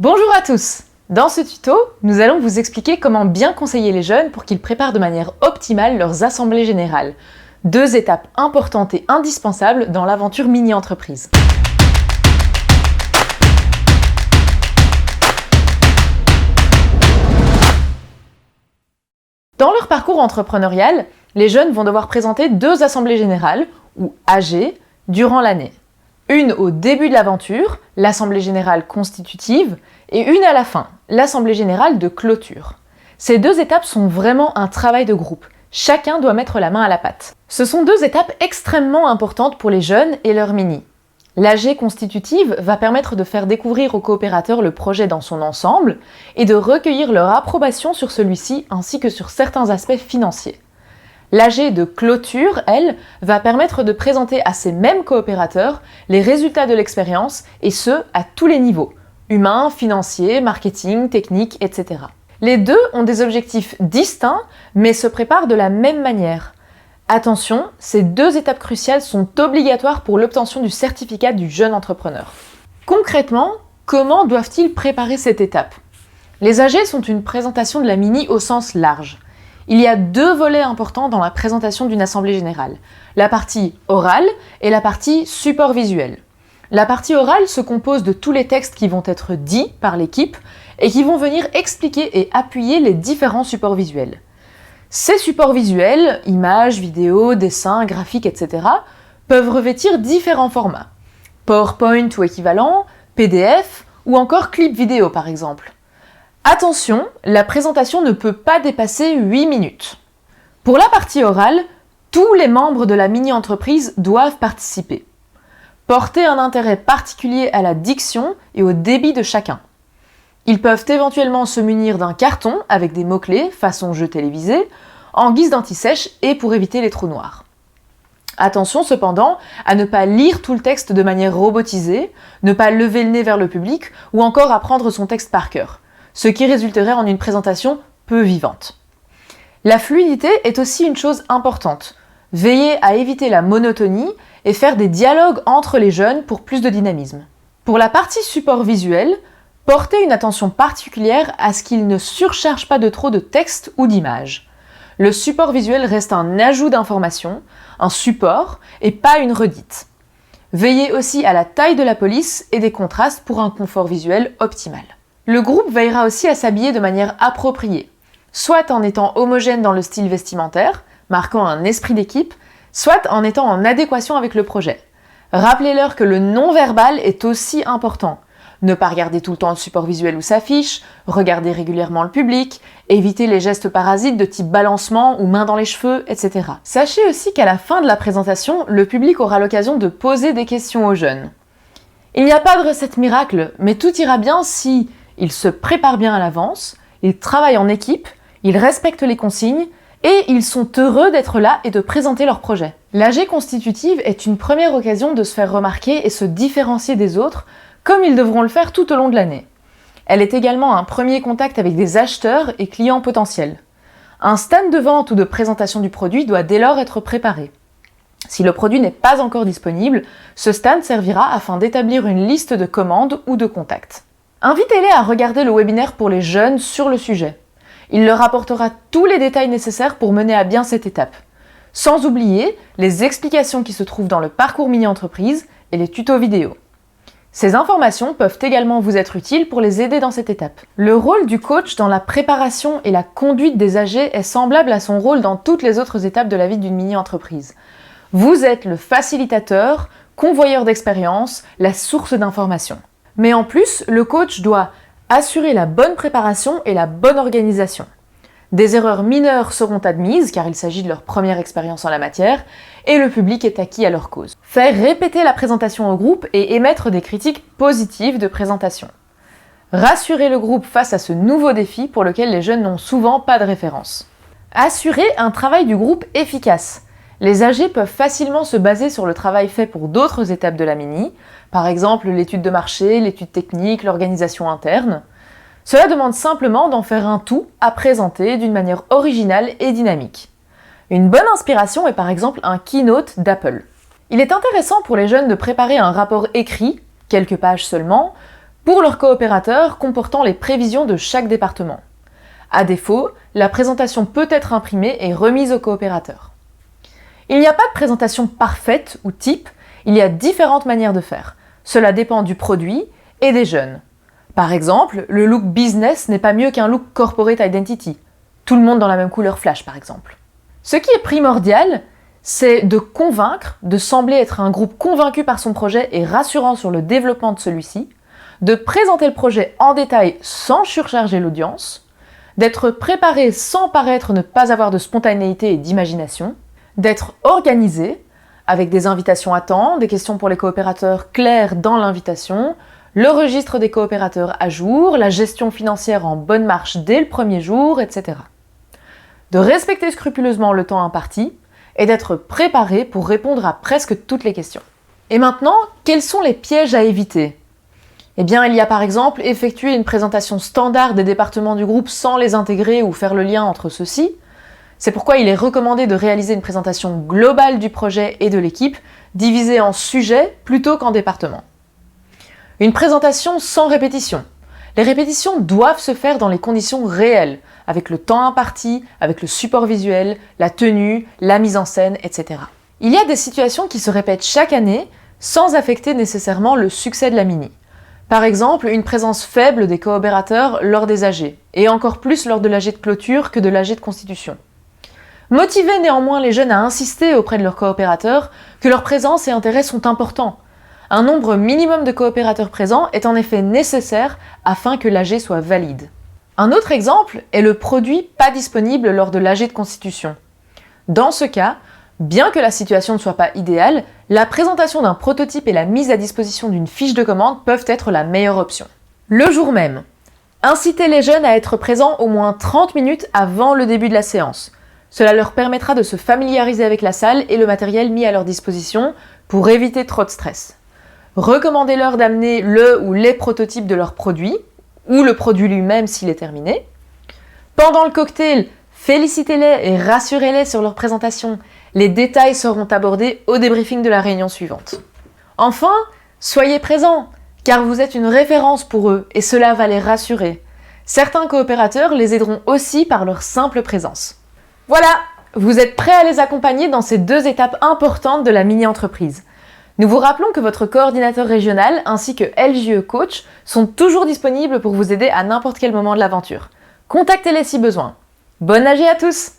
Bonjour à tous! Dans ce tuto, nous allons vous expliquer comment bien conseiller les jeunes pour qu'ils préparent de manière optimale leurs assemblées générales. 2 étapes importantes et indispensables dans l'aventure mini-entreprise. Dans leur parcours entrepreneurial, les jeunes vont devoir présenter 2 assemblées générales, ou AG, durant l'année. Une au début de l'aventure, l'assemblée générale constitutive, et une à la fin, l'assemblée générale de clôture. Ces 2 étapes sont vraiment un travail de groupe. Chacun doit mettre la main à la pâte. Ce sont 2 étapes extrêmement importantes pour les jeunes et leurs mini. L'AG constitutive va permettre de faire découvrir aux coopérateurs le projet dans son ensemble et de recueillir leur approbation sur celui-ci ainsi que sur certains aspects financiers. L'AG de clôture, elle, va permettre de présenter à ces mêmes coopérateurs les résultats de l'expérience et ce, à tous les niveaux, humains, financiers, marketing, technique, etc. Les 2 ont des objectifs distincts mais se préparent de la même manière. Attention, ces 2 étapes cruciales sont obligatoires pour l'obtention du certificat du jeune entrepreneur. Concrètement, comment doivent-ils préparer cette étape? Les AG sont une présentation de la mini au sens large. Il y a 2 volets importants dans la présentation d'une assemblée générale, la partie orale et la partie support visuel. La partie orale se compose de tous les textes qui vont être dits par l'équipe et qui vont venir expliquer et appuyer les différents supports visuels. Ces supports visuels, images, vidéos, dessins, graphiques, etc., peuvent revêtir différents formats. PowerPoint ou équivalent, PDF ou encore clip vidéo par exemple. Attention, la présentation ne peut pas dépasser 8 minutes. Pour la partie orale, tous les membres de la mini-entreprise doivent participer. Porter un intérêt particulier à la diction et au débit de chacun. Ils peuvent éventuellement se munir d'un carton avec des mots-clés, façon jeu télévisé, en guise d'anti-sèche et pour éviter les trous noirs. Attention cependant à ne pas lire tout le texte de manière robotisée, ne pas lever le nez vers le public ou encore apprendre son texte par cœur, ce qui résulterait en une présentation peu vivante. La fluidité est aussi une chose importante. Veillez à éviter la monotonie et faire des dialogues entre les jeunes pour plus de dynamisme. Pour la partie support visuel, portez une attention particulière à ce qu'il ne surcharge pas de trop de texte ou d'images. Le support visuel reste un ajout d'information, un support et pas une redite. Veillez aussi à la taille de la police et des contrastes pour un confort visuel optimal. Le groupe veillera aussi à s'habiller de manière appropriée, soit en étant homogène dans le style vestimentaire, marquant un esprit d'équipe, soit en étant en adéquation avec le projet. Rappelez-leur que le non-verbal est aussi important. Ne pas regarder tout le temps le support visuel ou s'affiche, regarder régulièrement le public, éviter les gestes parasites de type balancement ou main dans les cheveux, etc. Sachez aussi qu'à la fin de la présentation, le public aura l'occasion de poser des questions aux jeunes. Il n'y a pas de recette miracle, mais tout ira bien si ils se préparent bien à l'avance, ils travaillent en équipe, ils respectent les consignes et ils sont heureux d'être là et de présenter leur projet. L'AG constitutive est une première occasion de se faire remarquer et se différencier des autres, comme ils devront le faire tout au long de l'année. Elle est également un premier contact avec des acheteurs et clients potentiels. Un stand de vente ou de présentation du produit doit dès lors être préparé. Si le produit n'est pas encore disponible, ce stand servira afin d'établir une liste de commandes ou de contacts. Invitez-les à regarder le webinaire pour les jeunes sur le sujet. Il leur apportera tous les détails nécessaires pour mener à bien cette étape. Sans oublier les explications qui se trouvent dans le parcours mini-entreprise et les tutos vidéo. Ces informations peuvent également vous être utiles pour les aider dans cette étape. Le rôle du coach dans la préparation et la conduite des AG est semblable à son rôle dans toutes les autres étapes de la vie d'une mini-entreprise. Vous êtes le facilitateur, convoyeur d'expérience, la source d'informations. Mais en plus, le coach doit assurer la bonne préparation et la bonne organisation. Des erreurs mineures seront admises car il s'agit de leur première expérience en la matière et le public est acquis à leur cause. Faire répéter la présentation au groupe et émettre des critiques positives de présentation. Rassurer le groupe face à ce nouveau défi pour lequel les jeunes n'ont souvent pas de référence. Assurer un travail du groupe efficace. Les AG peuvent facilement se baser sur le travail fait pour d'autres étapes de la mini, par exemple l'étude de marché, l'étude technique, l'organisation interne. Cela demande simplement d'en faire un tout à présenter d'une manière originale et dynamique. Une bonne inspiration est par exemple un keynote d'Apple. Il est intéressant pour les jeunes de préparer un rapport écrit, quelques pages seulement, pour leurs coopérateurs comportant les prévisions de chaque département. À défaut, la présentation peut être imprimée et remise aux coopérateurs. Il n'y a pas de présentation parfaite ou type, il y a différentes manières de faire. Cela dépend du produit et des jeunes. Par exemple, le look business n'est pas mieux qu'un look corporate identity. Tout le monde dans la même couleur flash, par exemple. Ce qui est primordial, c'est de convaincre, de sembler être un groupe convaincu par son projet et rassurant sur le développement de celui-ci, de présenter le projet en détail sans surcharger l'audience, d'être préparé sans paraître ne pas avoir de spontanéité et d'imagination, d'être organisé, avec des invitations à temps, des questions pour les coopérateurs claires dans l'invitation, le registre des coopérateurs à jour, la gestion financière en bonne marche dès le premier jour, etc. De respecter scrupuleusement le temps imparti et d'être préparé pour répondre à presque toutes les questions. Et maintenant, quels sont les pièges à éviter ? Eh bien, il y a par exemple effectuer une présentation standard des départements du groupe sans les intégrer ou faire le lien entre ceux-ci. C'est pourquoi il est recommandé de réaliser une présentation globale du projet et de l'équipe, divisée en sujets plutôt qu'en départements. Une présentation sans répétition. Les répétitions doivent se faire dans les conditions réelles, avec le temps imparti, avec le support visuel, la tenue, la mise en scène, etc. Il y a des situations qui se répètent chaque année sans affecter nécessairement le succès de la mini. Par exemple, une présence faible des coopérateurs lors des AG, et encore plus lors de l'AG de clôture que de l'AG de constitution. Motiver néanmoins les jeunes à insister auprès de leurs coopérateurs que leur présence et intérêt sont importants. Un nombre minimum de coopérateurs présents est en effet nécessaire afin que l'AG soit valide. Un autre exemple est le produit pas disponible lors de l'AG de constitution. Dans ce cas, bien que la situation ne soit pas idéale, la présentation d'un prototype et la mise à disposition d'une fiche de commande peuvent être la meilleure option. Le jour même, incitez les jeunes à être présents au moins 30 minutes avant le début de la séance. Cela leur permettra de se familiariser avec la salle et le matériel mis à leur disposition pour éviter trop de stress. Recommandez-leur d'amener le ou les prototypes de leurs produits, ou le produit lui-même s'il est terminé. Pendant le cocktail, félicitez-les et rassurez-les sur leur présentation. Les détails seront abordés au débriefing de la réunion suivante. Enfin, soyez présents, car vous êtes une référence pour eux et cela va les rassurer. Certains coopérateurs les aideront aussi par leur simple présence. Voilà, vous êtes prêts à les accompagner dans ces 2 étapes importantes de la mini-entreprise. Nous vous rappelons que votre coordinateur régional ainsi que LJE Coach sont toujours disponibles pour vous aider à n'importe quel moment de l'aventure. Contactez-les si besoin. Bonne AG à tous!